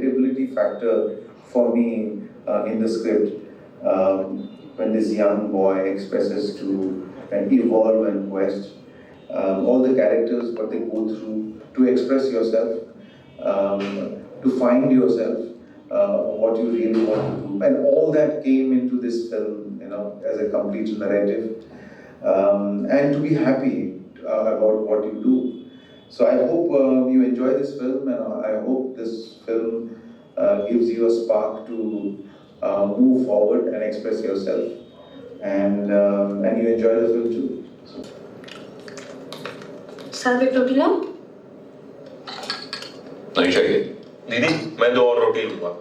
relatability factor for me in the script. When this young boy expresses to an evolve and quest, all the characters, what they go through to express yourself, to find yourself, what you really want to do, and all that came into this film, as a complete narrative, and to be happy about what you do. So I hope you enjoy this film, and I hope this film gives you a spark to move forward and express yourself, and you enjoy the film too. So. Sir एक रोटी लाऊं? नहीं चाहिए दीदी, मैं 2 और रोटी लूंगा।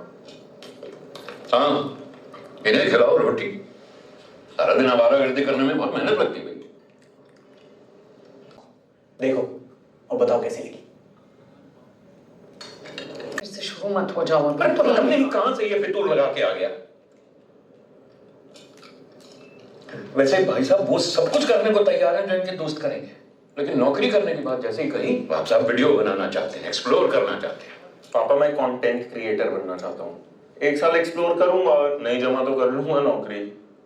हाँ, इन्हें खिलाओ रोटी। सारा दिन आवारागर्दी करने में बहुत मेहनत लगती है भाई। देखो और बताओ कैसी लगी। फिर से शुरू मत हो जाओ। अरे तो हमने ही कहां से ये फितूर लगा के आ गया। वैसे भाई साहब वो सब कुछ करने को तैयार हैं जो इनके दोस्त करेंगे, लेकिन नौकरी करने की बात जैसे ही कही, आप साहब वीडियो बनाना चाहते हैं, एक्सप्लोर करना चाहते हैं। पापा मैं कंटेंट क्रिएटर बनना चाहता हूँ। 1 साल एक्सप्लोर करूंगा, नहीं जमा तो कर लूंगा नौकरी,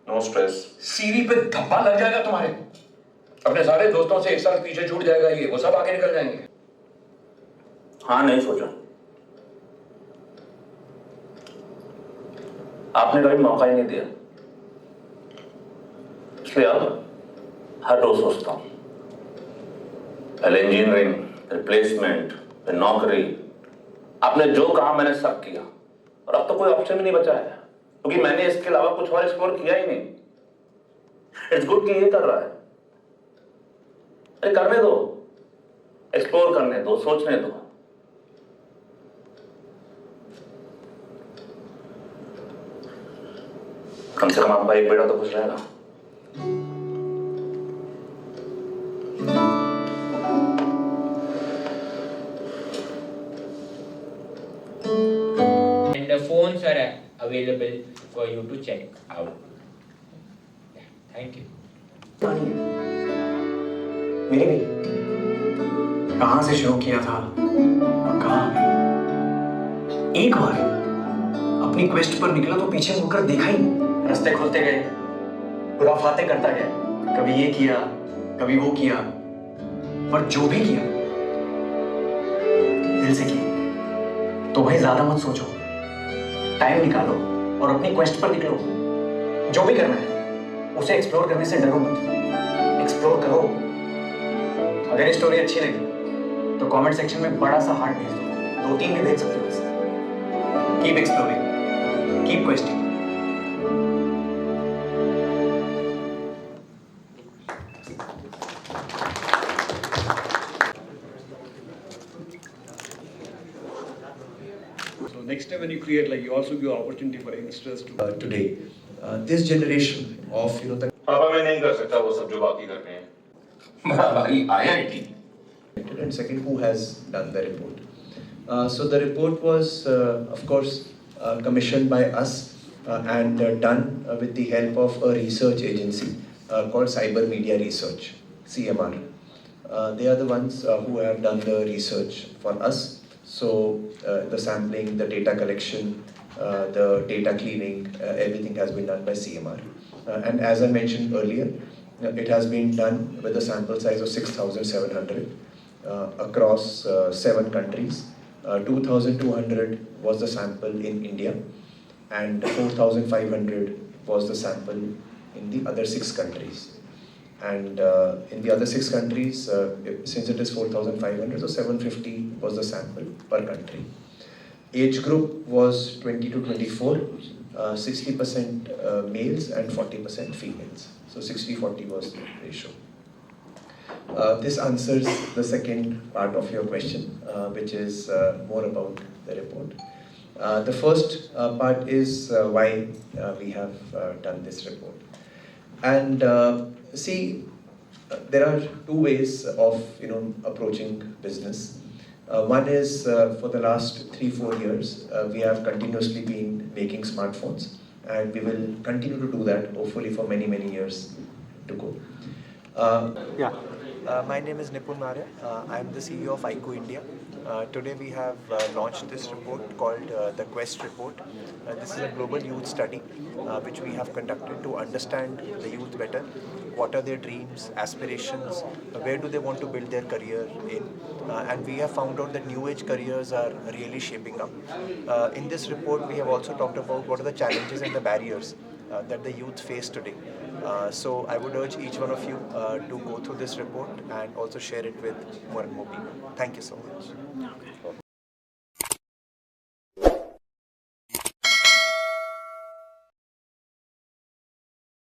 नो स्ट्रेस। सीवी पे धब्बा लग जाएगा तुम्हारे। अपने सारे दोस्तों से 1 साल पीछे छूट जाएगा ये, वो सब आगे निकल जाएंगे। हाँ नहीं सोचा, आपने कभी मौका ही नहीं दिया, इसलिए अब हर रोज सोचता हूँ। पहले इंजीनियरिंग, फिर प्लेसमेंट, फिर नौकरी। आपने जो कहा मैंने सब किया, और अब तो कोई ऑप्शन भी नहीं बचा है, क्योंकि मैंने इसके अलावा कुछ और एक्सप्लोर किया ही नहीं। इट्स गुड कि ये कर रहा है। अरे करने दो, एक्सप्लोर करने दो, सोचने दो। कम से कम आपका एक बेटा तो खुश रहेगा। And the phones are available for you to check out. Yeah, thank you. मेरी भी कहाँ से शुरू किया था और कहाँ आ गई। एक बार अपनी क्वेस्ट पर निकला तो पीछे मुड़कर देखा ही नहीं। रास्ते खुलते गए, खुराफाते करता गया, कभी ये किया कभी वो किया, पर जो भी किया दिल से किया। तो भाई ज्यादा मत सोचो, टाइम निकालो और अपनी क्वेस्ट पर निकलो। जो भी करना है उसे एक्सप्लोर करने से डरो मत, एक्सप्लोर करो। अगर ये स्टोरी अच्छी लगी तो कमेंट सेक्शन में बड़ा सा हार्ट भेज दो, 2-3 भी भेज सकते हो वैसे। Keep exploring, keep questing. So next time when you create, like you also give opportunity for youngsters to today, this generation of the. पापा मैं नहीं कर सकता वो सब जो बाकी कर रहे हैं। भाई IIT. And second, who has done the report? So the report was, of course, commissioned by us and done with the help of a research agency called Cyber Media Research, CMR. They are the ones who have done the research for us. So the sampling, the data collection, the data cleaning, everything has been done by CMR. And as I mentioned earlier, it has been done with a sample size of 6,700 across 7 countries. 2,200 was the sample in India, and 4,500 was the sample in the other 6 countries. And in the other 6 countries, since it is 4,500, so 750 was the sample per country. Age group was 20 to 24, 60% males and 40% females. So 60-40 was the ratio. This answers the second part of your question, which is more about the report. The first part is why we have done this report. And see, there are 2 ways of approaching business. One is for the last 3-4 years, we have continuously been making smartphones, and we will continue to do that hopefully for many years to go. My name is Nipun Maurya. I am the CEO of ICO India. Today we have launched this report called the Quest Report. This is a global youth study which we have conducted to understand the youth better. What are their dreams, aspirations, where do they want to build their career in? And we have found out that new age careers are really shaping up. In this report, we have also talked about what are the challenges and the barriers that the youth face today. So I would urge each one of you to go through this report and also share it with more and more people. Thank you so much.